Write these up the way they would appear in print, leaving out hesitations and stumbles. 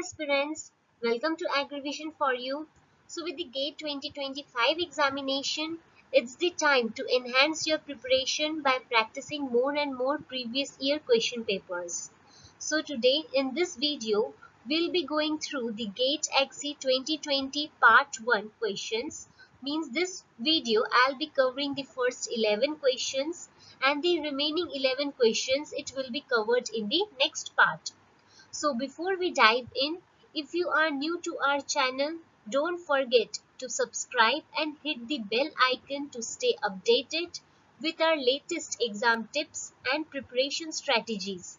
aspirants, welcome to Aggravation for you. So with the GATE 2025 examination, it's the time to enhance your preparation by practicing more and more previous year question papers. So today in this video, we'll be going through the GATE XE 2020 Part 1 questions. Means this video I'll be covering the first 11 questions and the remaining 11 questions it will be covered in the next part. So before we dive in, if you are new to our channel, don't forget to subscribe and hit the bell icon to stay updated with our latest exam tips and preparation strategies.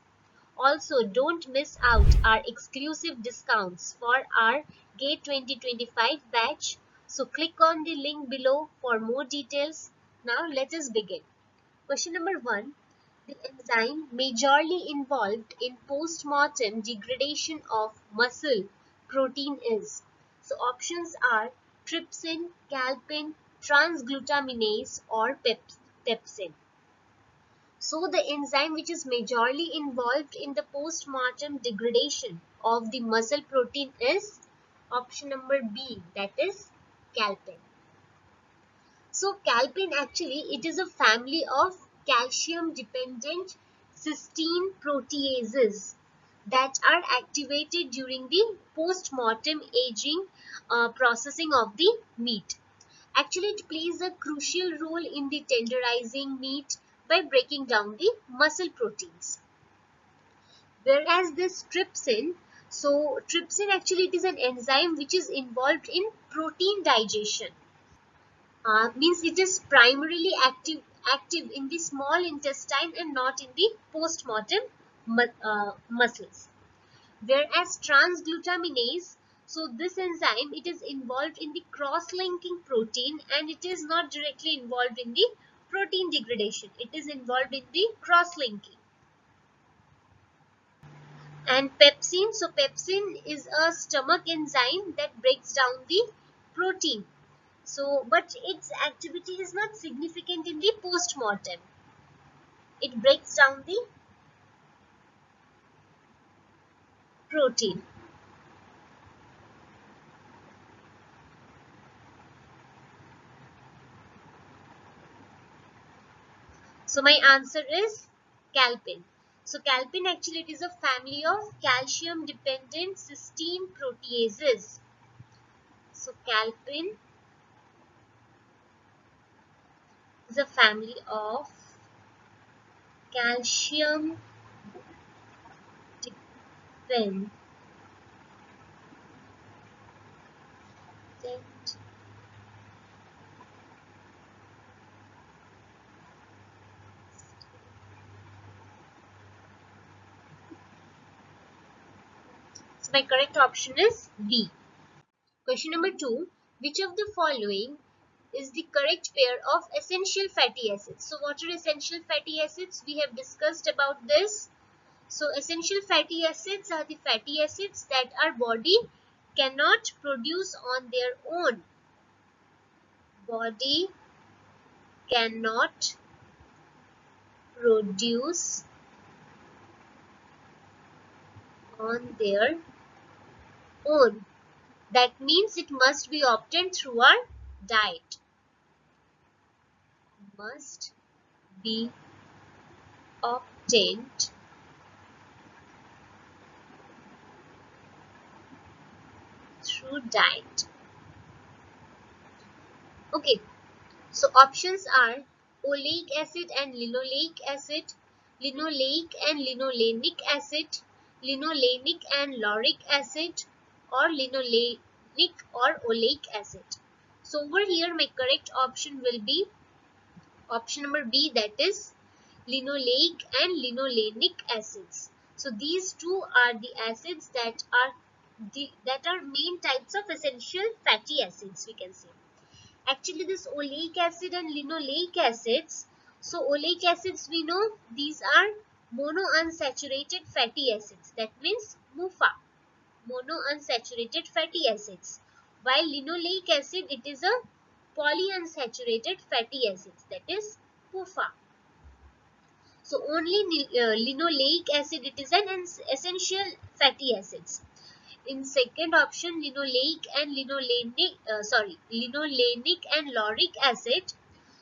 Also, don't miss out our exclusive discounts for our GATE 2025 batch. So click on the link below for more details. Now let us begin. Question number 1. The enzyme majorly involved in post-mortem degradation of muscle protein is. So options are trypsin, calpin, transglutaminase or pepsin. So the enzyme which is majorly involved in the post-mortem degradation of the muscle protein is option number B, that is calpin. So calpin actually it is a family of calcium dependent cysteine proteases that are activated during the post-mortem aging processing of the meat. Actually it plays a crucial role in the tenderizing meat by breaking down the muscle proteins. Whereas this trypsin, so trypsin actually it is an enzyme which is involved in protein digestion. Means it is primarily active in the small intestine and not in the post-mortem muscles. Whereas transglutaminase, so this enzyme it is involved in the cross-linking protein and it is not directly involved in the protein degradation. It is involved in the cross-linking. And pepsin, so pepsin is a stomach enzyme that breaks down the protein. So, but its activity is not significant in the post-mortem. It breaks down the protein. So, my answer is calpin. So, calpin actually it is a family of calcium-dependent cysteine proteases. So, calpin is a family of calcium-dependent So my correct option is B. Question number 2. Which of the following is the correct pair of essential fatty acids? So what are essential fatty acids? We have discussed about this. So essential fatty acids are the fatty acids that our body cannot produce on their own. Body cannot produce on their own. That means it must be obtained through our diet. Must be obtained through diet. Okay, so options are oleic acid and linoleic acid, linoleic and linolenic acid, linolenic and lauric acid, or linoleic or oleic acid. So over here my correct option will be option number B, that is linoleic and linolenic acids. So these two are the acids that are main types of essential fatty acids, we can say. Actually this oleic acid and linoleic acids, so oleic acids we know these are monounsaturated fatty acids, that means MUFA, monounsaturated fatty acids, while linoleic acid it is a polyunsaturated fatty acids, that is PUFA. So only linoleic acid it is an essential fatty acids. In second option, linolenic and lauric acid.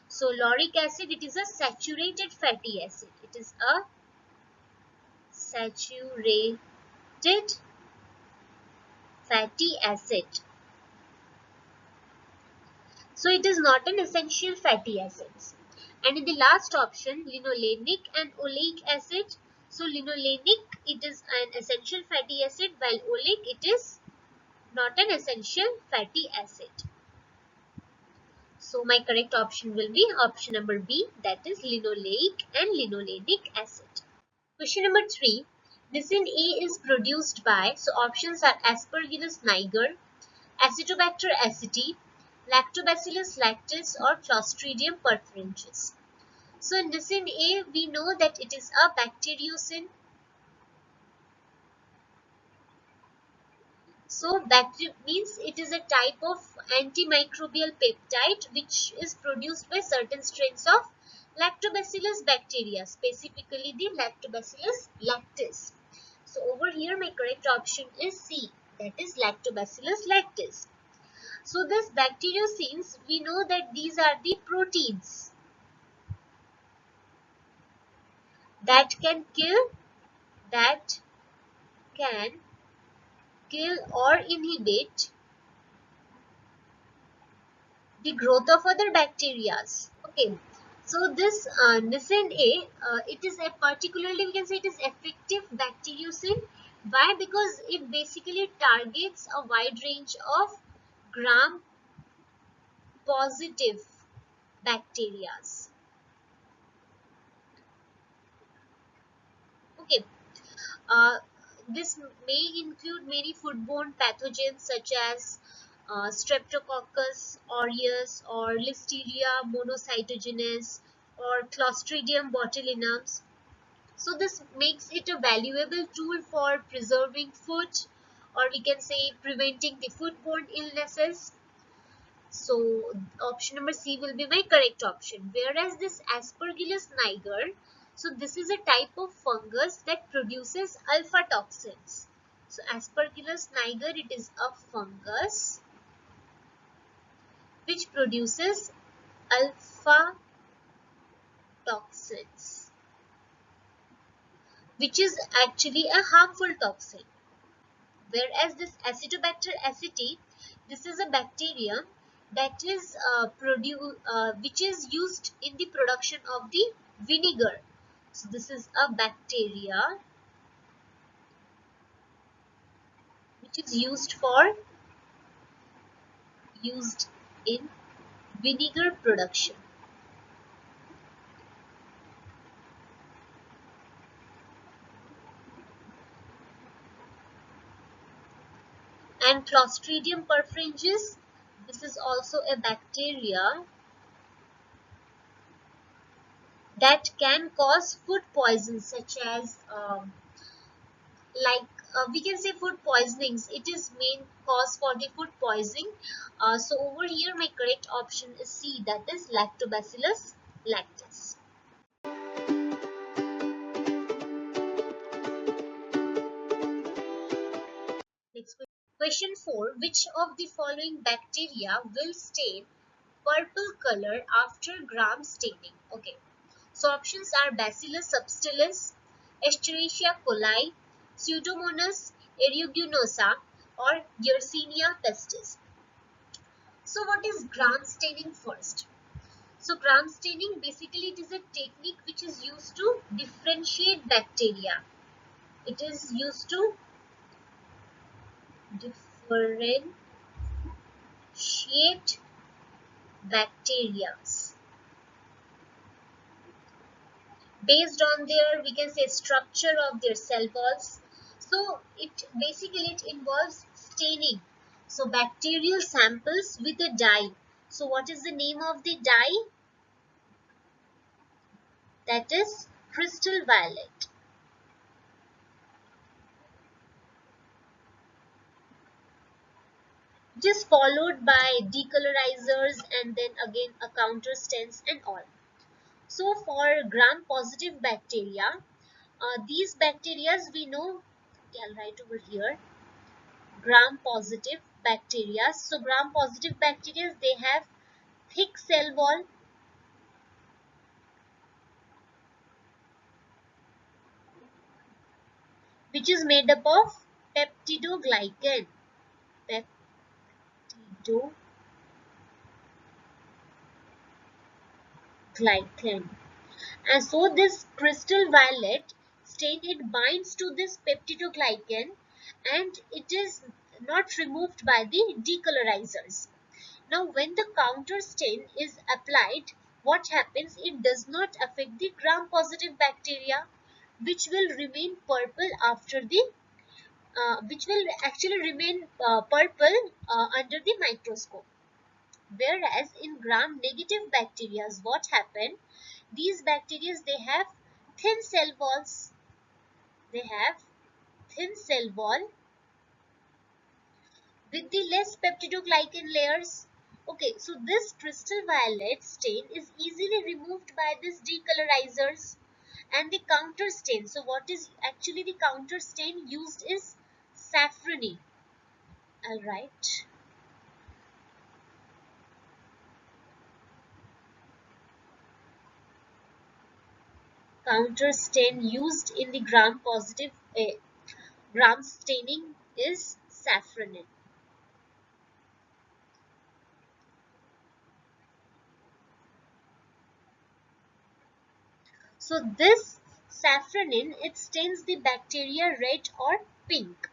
So lauric acid, it is a saturated fatty acid. It is a saturated fatty acid. So it is not an essential fatty acid. And in the last option, linolenic and oleic acid. So linolenic, it is an essential fatty acid, while oleic, it is not an essential fatty acid. So my correct option will be option number B, that is linoleic and linolenic acid. Question number 3. Nisin A is produced by, so options are Aspergillus niger, Acetobacter aceti, Lactobacillus lactis, or Clostridium perfringens. So Nisin A, we know that it is a bacteriocin. So bacteria means it is a type of antimicrobial peptide which is produced by certain strains of Lactobacillus bacteria, specifically the Lactobacillus lactis. So over here my correct option is C, that is Lactobacillus lactis. So this bacteriocins, we know that these are the proteins that can kill, that can kill or inhibit the growth of other bacteria. Okay, so this Nisin A, it is a particularly, we can say it is effective bacteriocin. Why? Because it basically targets a wide range of gram positive bacteria. Okay, uh, this may include many foodborne pathogens such as Streptococcus aureus or Listeria monocytogenes or Clostridium botulinum. So this makes it a valuable tool for preserving food, or we can say preventing the foodborne illnesses. So option number C will be my correct option. Whereas this Aspergillus niger, so this is a type of fungus that produces alpha toxins. So Aspergillus niger, it is a fungus which produces alpha toxins, which is actually a harmful toxin. Whereas this Acetobacter aceti, this is a bacterium that is which is used in the production of the vinegar. So this is a bacteria which is used in vinegar production. And Clostridium perfringens, this is also a bacteria that can cause food poison, such as like we can say food poisonings. It is main cause for the food poisoning. So over here my correct option is C, that is Lactobacillus lactis. Next question 4. Which of the following bacteria will stain purple color after gram staining? Okay, so options are Bacillus subtilis, Escherichia coli, Pseudomonas aeruginosa, or Yersinia pestis. So what is gram staining first? So gram staining, basically it is a technique which is used to differentiate bacteria. It is used to differentiate bacteria based on their, we can say, structure of their cell walls. So it basically it involves staining. So bacterial samples with a dye. So what is the name of the dye? That is crystal violet. Just followed by decolorizers and then again a counter stents and all. So for gram positive bacteria, these bacteria we know, okay, I'll write over here. gram-positive bacteria. So gram-positive bacteria, they have thick cell wall which is made up of peptidoglycan. Peptidoglycan. And so this crystal violet stain, it binds to this peptidoglycan and it is not removed by the decolorizers. Now when the counter stain is applied, what happens? It does not affect the gram-positive bacteria, which will remain purple after the which will actually remain purple under the microscope. Whereas in gram-negative bacteria, what happen? These bacteria, they have thin cell walls. They have thin cell wall with the less peptidoglycan layers. Okay, so this crystal violet stain is easily removed by these decolorizers and the counter stain. So what is actually the counter stain used is safrony. Alright. Counter stain used in the gram positive gram staining is safranin. So this safranin, it stains the bacteria red or pink.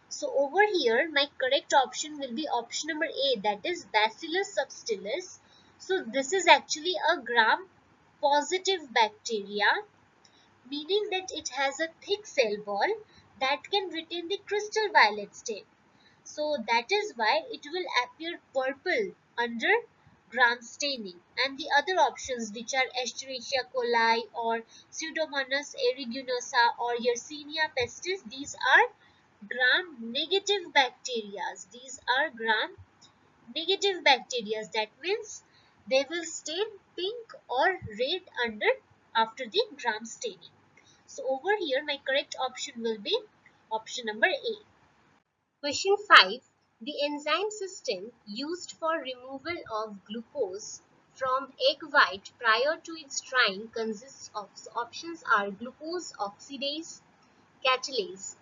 So over here my correct option will be option number A, that is Bacillus subtilis. So this is actually a gram positive bacteria, meaning that it has a thick cell wall that can retain the crystal violet stain. So that is why it will appear purple under gram staining. And the other options, which are Escherichia coli or Pseudomonas aeruginosa or Yersinia pestis, these are gram negative bacteria. These are gram negative bacteria. That means they will stain pink or red under after the gram staining. So over here my correct option will be option number A. Question 5. The enzyme system used for removal of glucose from egg white prior to its drying consists of, so options are glucose oxidase, catalase,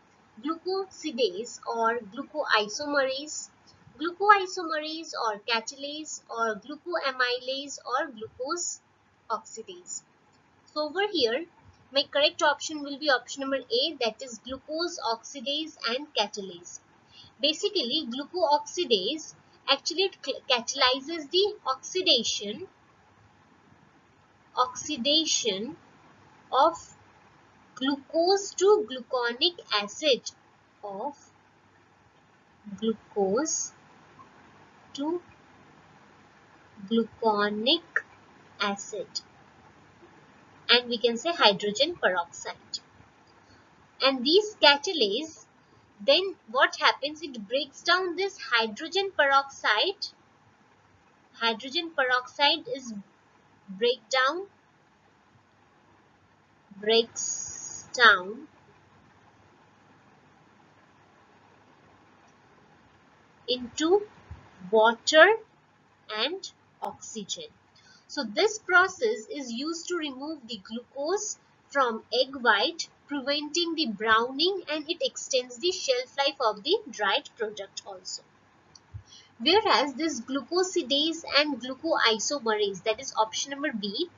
glucosidase or glucoisomerase, glucoisomerase or catalase, or glucoamylase or glucose oxidase. So over here my correct option will be option number A, that is glucose oxidase and catalase. Basically, glucooxidase actually catalyzes the oxidation of glucose to gluconic acid, of glucose to gluconic acid, and we can say hydrogen peroxide. And these catalase, then what happens? It breaks down this hydrogen peroxide. Hydrogen peroxide is breakdown breaks down into water and oxygen. So this process is used to remove the glucose from egg white, preventing the browning, and it extends the shelf life of the dried product also. Whereas this glucosidase and glucoisomerase, that is option number B.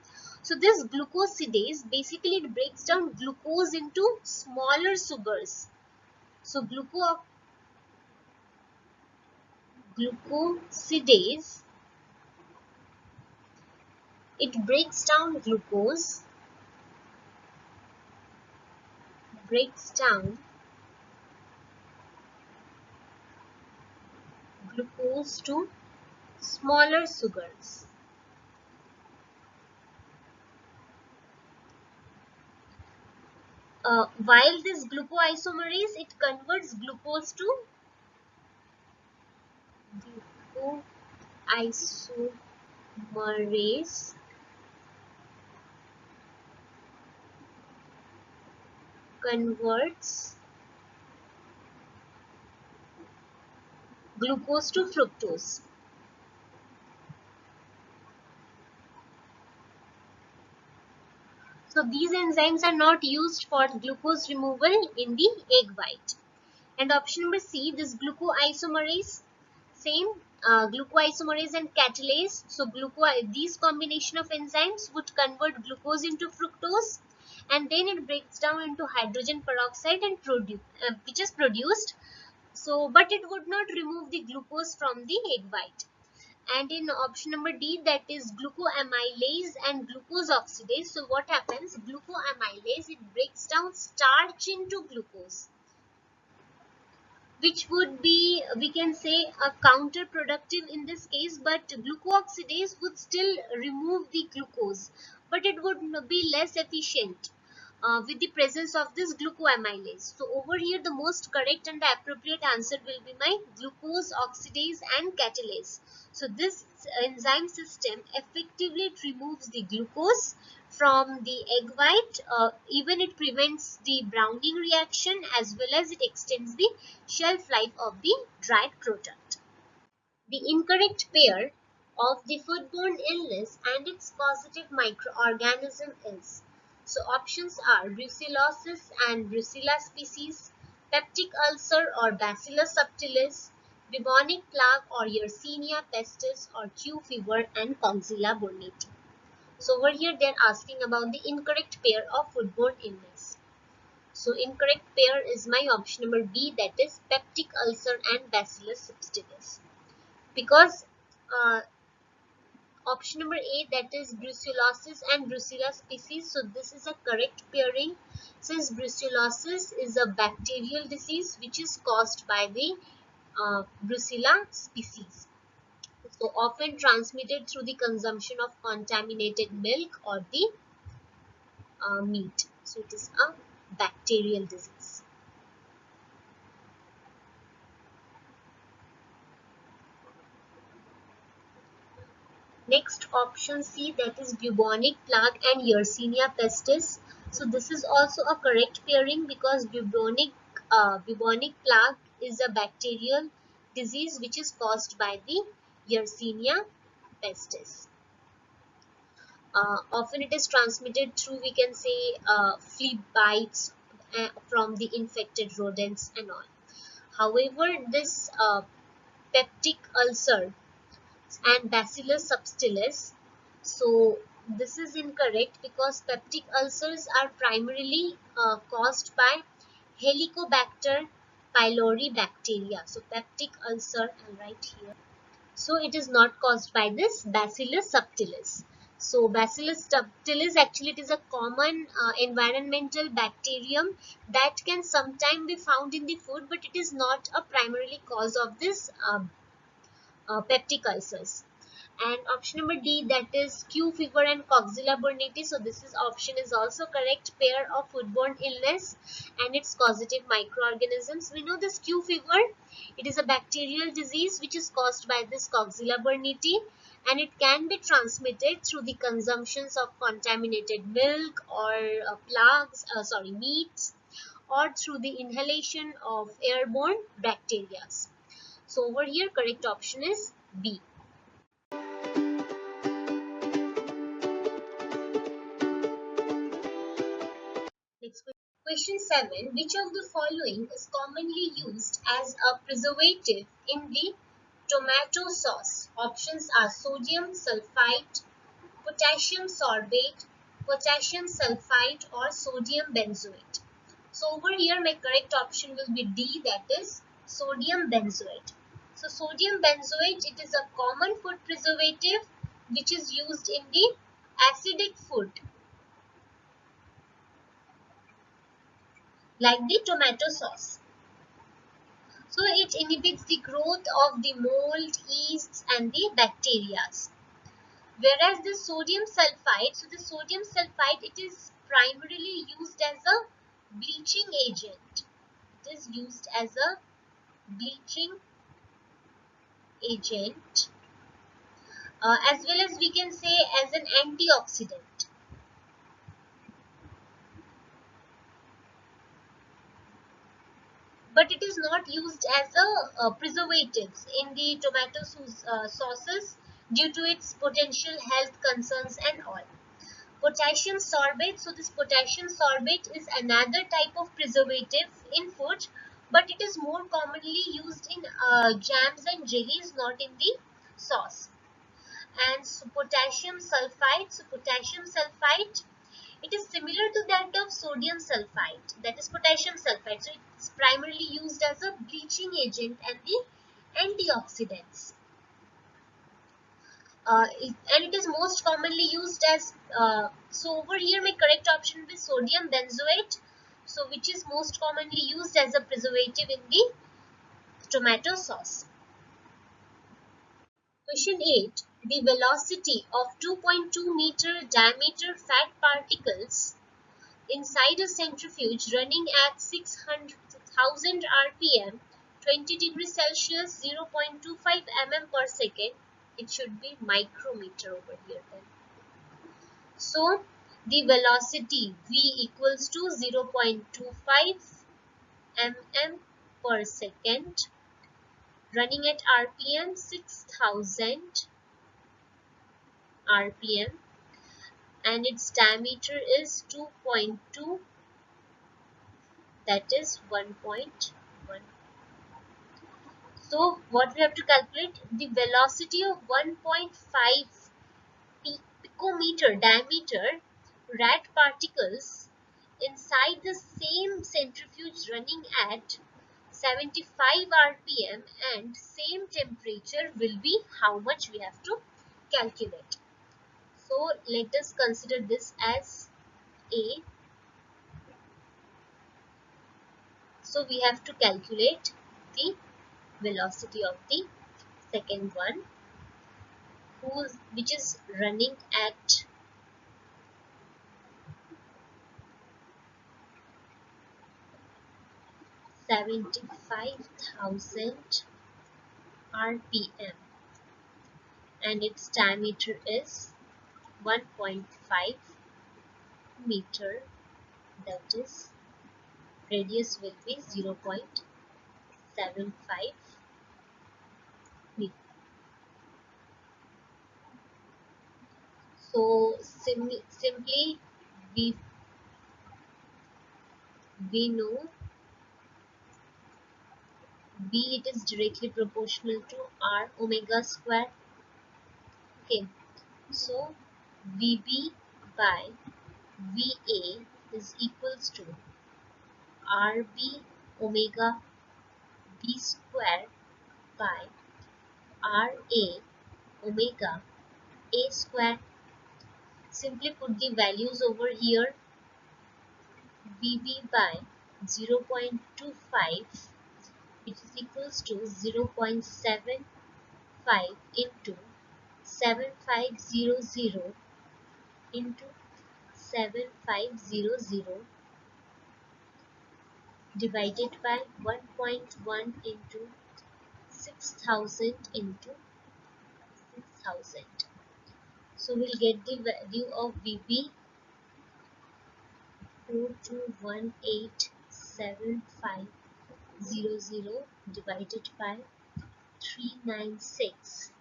So this glucosidase, basically it breaks down glucose into smaller sugars. So glucosidase, it breaks down glucose to smaller sugars. While this glucoisomerase, it converts glucose to glucoisomerase converts glucose to fructose. So these enzymes are not used for glucose removal in the egg white. And option number C, this glucoisomerase, same, glucoisomerase and catalase. So these combination of enzymes would convert glucose into fructose, and then it breaks down into hydrogen peroxide and which is produced. So, but it would not remove the glucose from the egg white. And in option number D, that is glucoamylase and glucose oxidase. So what happens? Glucoamylase, it breaks down starch into glucose, which would be, we can say, a counterproductive in this case, but glucooxidase would still remove the glucose, but it would be less efficient with the presence of this glucoamylase. So over here the most correct and the appropriate answer will be my glucose oxidase and catalase. So this enzyme system effectively removes the glucose from the egg white. Even it prevents the browning reaction, as well as it extends the shelf life of the dried product. The incorrect pair of the foodborne illness and its causative microorganism is, so options are brucellosis and brucella species, peptic ulcer or bacillus subtilis, bubonic plague or Yersinia pestis, or Q fever and Coxella burnetii. So over here they are asking about the incorrect pair of foodborne illness. So incorrect pair is my option number B, that is peptic ulcer and bacillus subtilis. Because option number A, that is brucellosis and brucella species, so this is a correct pairing, since brucellosis is a bacterial disease which is caused by the brucella species, so often transmitted through the consumption of contaminated milk or the meat. So it is a bacterial disease. Next option C, that is bubonic plague and Yersinia pestis. So this is also a correct pairing, because bubonic plague is a bacterial disease which is caused by the Yersinia pestis. Often it is transmitted through, we can say, flea bites from the infected rodents and all. However, this peptic ulcer and bacillus subtilis, so this is incorrect, because peptic ulcers are primarily caused by Helicobacter pylori bacteria. So peptic ulcer, I'll write here. So it is not caused by this bacillus subtilis. So bacillus subtilis, actually it is a common environmental bacterium that can sometimes be found in the food, but it is not a primarily cause of this peptic ulcers. And option number D, that is Q fever and Coxella burnetii. So this is option is also correct pair of foodborne illness and its causative microorganisms. We know this Q fever, it is a bacterial disease which is caused by this Coxella burnetii, and it can be transmitted through the consumptions of contaminated milk or meats, or through the inhalation of airborne bacteria. So over here correct option is B. Next question 7. Which of the following is commonly used as a preservative in the tomato sauce? Options are sodium sulfite, potassium sorbate, potassium sulfite, or sodium benzoate. So over here my correct option will be D, that is sodium benzoate. So sodium benzoate, it is a common food preservative which is used in the acidic food like the tomato sauce. So it inhibits the growth of the mold, yeasts and the bacteria. Whereas the sodium sulfite, so the sodium sulfite, it is primarily used as a bleaching agent. It is used as a bleaching agent, as well as we can say as an antioxidant. but it is not used as a preservatives in the tomato sauces due to its potential health concerns and all. Potassium sorbate. So this potassium sorbate is another type of preservative in food, but it is more commonly used in jams and jellies, not in the sauce. And so potassium sulfite. So potassium sulfite, it is similar to that of sodium sulfite, that is potassium sulfite. So it's primarily used as a bleaching agent and the antioxidants. And it is most commonly used as, so over here my correct option will be sodium benzoate, so which is most commonly used as a preservative in the tomato sauce. Question 8. The velocity of 2.2 meter diameter fat particles inside a centrifuge running at 600,000 rpm, 20 degrees Celsius, 0.25 mm per second. It should be micrometer over here then. So the velocity v equals to 0.25 mm per second, running at rpm 6000 rpm, and its diameter is 2.2, that is 1.1. So what we have to calculate, the velocity of 1.5 picometer diameter rat particles inside the same centrifuge running at 75 rpm and same temperature will be how much we have to calculate. So let us consider this as A. So we have to calculate the velocity of the second one, which is running at 75,000 rpm and its diameter is 1.5 meter, that is radius will be 0.75 meter. So simply we know B, it is directly proportional to R omega square. Okay, so VB by VA is equals to RB omega B square by RA omega A square. Simply put the values over here. VB by 0.25, which is equals to 0.75 into 7500 into 7500 divided by 1.1 into 6000 into 6000. So we'll get the value of VB 42187500 divided by 396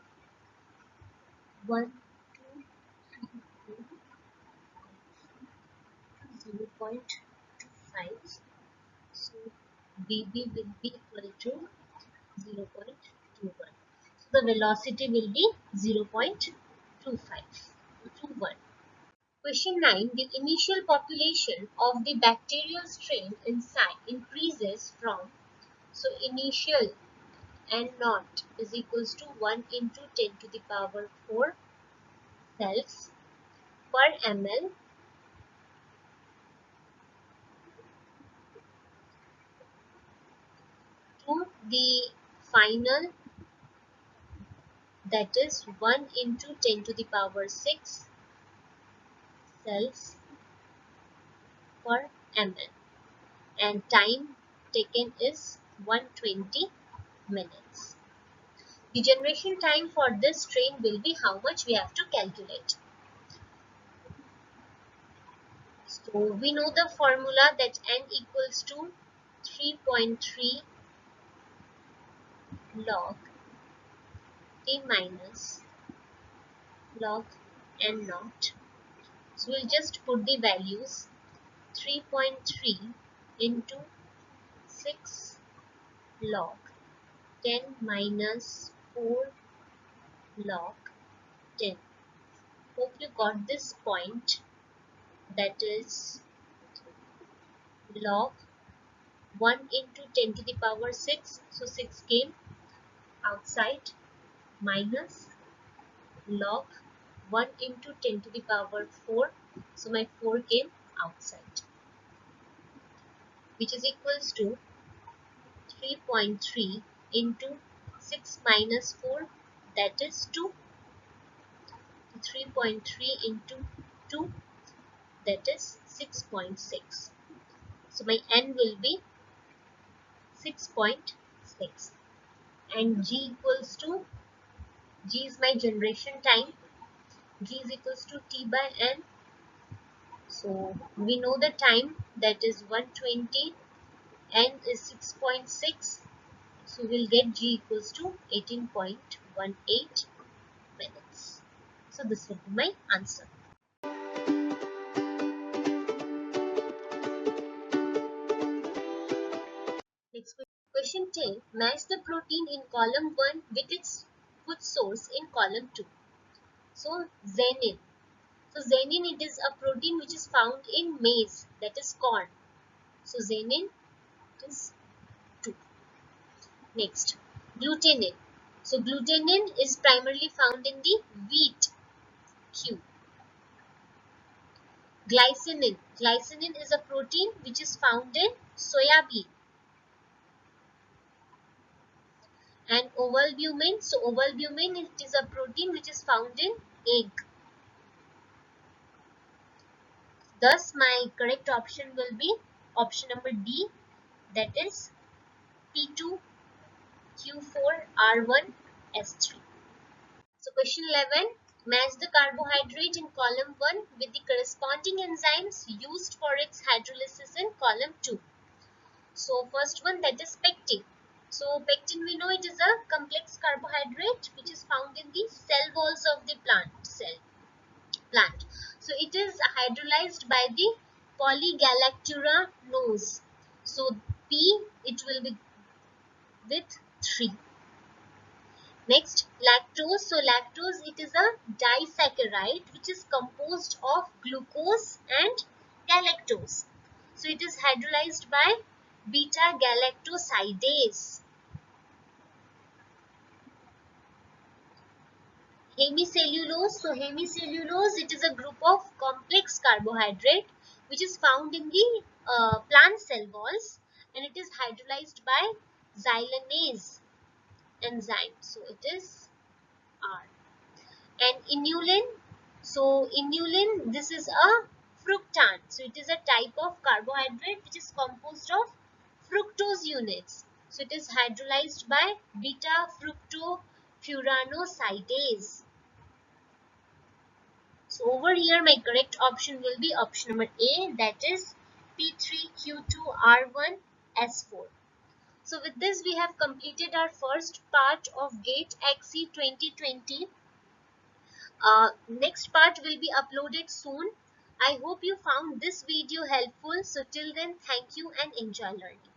0.25. So VB will be equal to 0.21. So the velocity will be 0.21. Question 9. The initial population of the bacterial strain inside increases from, so initial N naught is equals to 1 into 10 to the power 4 cells per ml to the final, that is 1 into 10 to the power 6 cells per ml, and time taken is 120 minutes. The generation time for this strain will be how much we have to calculate. So we know the formula that N equals to 3.3 log t minus log n naught. So we'll just put the values. 3.3 into 6 log 10 minus 4 log 10. Hope you got this point. That is log 1 into 10 to the power 6. So 6 came outside, minus log 1 into 10 to the power 4. So my 4 came outside, which is equals to 3.3 into 6 minus 4, that is 2. 3.3 into 2, that is 6.6. So my n will be 6.6, and g equals to, g is my generation time, g is equals to t by n. So we know the time, that is 120, n is 6.6. So we'll get g equals to 18.18 minutes. So this will be my answer. Next question 10. Match the protein in column 1 with its food source in column 2. So xanine. So xanine, it is a protein which is found in maize, that is corn. So xanine is 2. Next, glutenin. So glutenin is primarily found in the wheat, Q. Glycinin. Glycinin is a protein which is found in soya bean. And ovalbumin. So ovalbumin, it is a protein which is found in egg. Thus my correct option will be option number D, that is P2Q4R1S3. So question 11. Match the carbohydrate in column 1 with the corresponding enzymes used for its hydrolysis in column 2. So first one, that is pectin. So pectin, we know it is a complex carbohydrate which is found in the cell walls of the plant. So it is hydrolyzed by the polygalactura nose. So P, it will be with 3. Next, lactose. So lactose, it is a disaccharide which is composed of glucose and galactose. So it is hydrolyzed by beta galactosidase. Hemicellulose. So hemicellulose, it is a group of complex carbohydrate which is found in the plant cell walls, and it is hydrolyzed by xylanase enzyme. So it is R. And inulin. So inulin, this is a fructan. So it is a type of carbohydrate which is composed of fructose units. So it is hydrolyzed by beta fructofuranoside. So over here my correct option will be option number A, that is P3Q2R1S4. So with this we have completed our first part of GATE XC 2020. Next part will be uploaded soon. I hope you found this video helpful. So till then, thank you and enjoy learning.